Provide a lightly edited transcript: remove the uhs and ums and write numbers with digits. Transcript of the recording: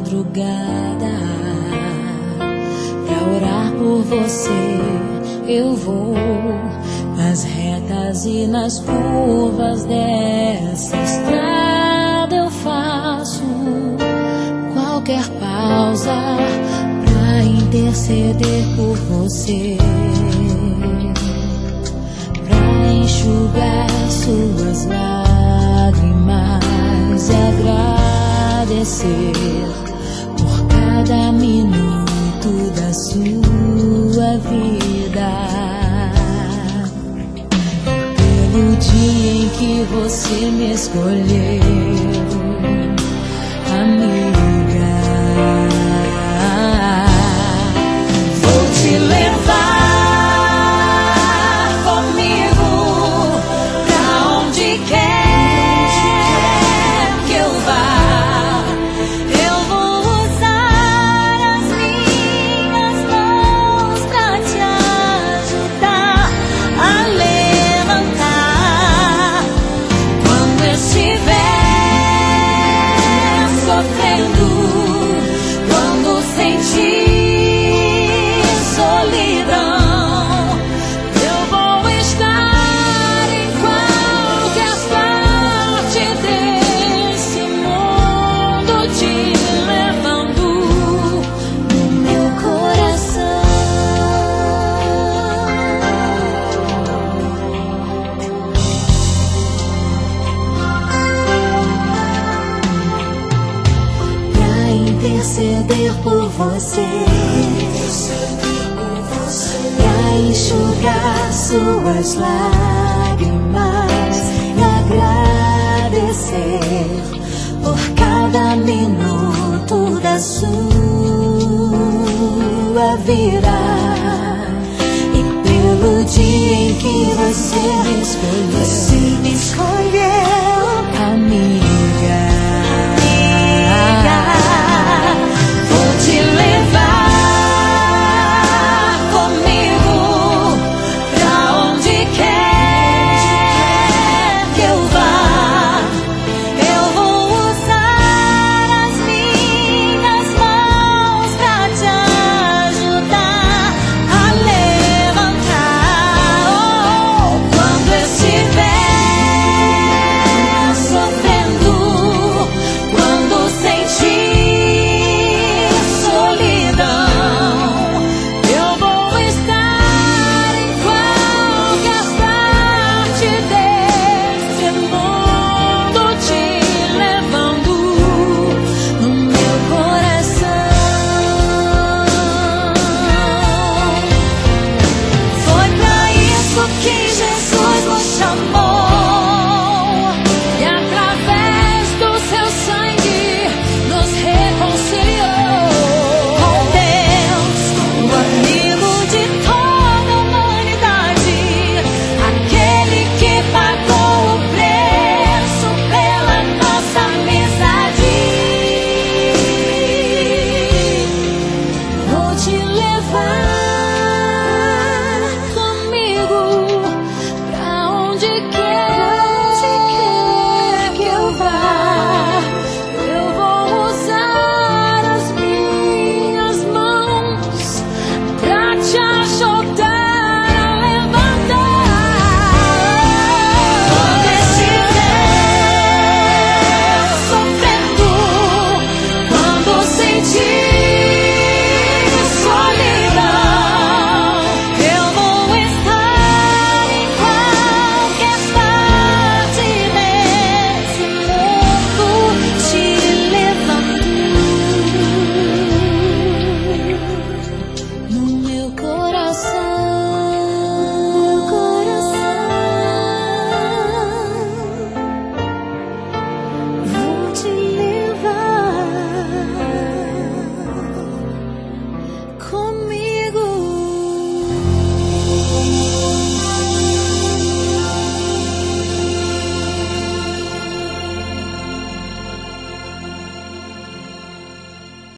madrugada. Pra orar por você eu vou nas retas e nas curvas dessa estrada. Eu faço qualquer pausa pra interceder por você, pra enxugar suas lágrimas e agradecer por cada minuto da sua vida, pelo dia em que você me escolheu, amiga. Vou te levar comigo pra onde quer que eu vá. Eu vou usar as minhas mãos pra te ajudar a levantar quando estiver sofrendo, quando sentir solidão. Eu vou estar em qualquer parte desse mundo, te levando no meu coração. Pra interceder por você, pra enxugar suas lágrimas e agradecer por cada minuto da sua vida, e pelo dia em que você me escolheu.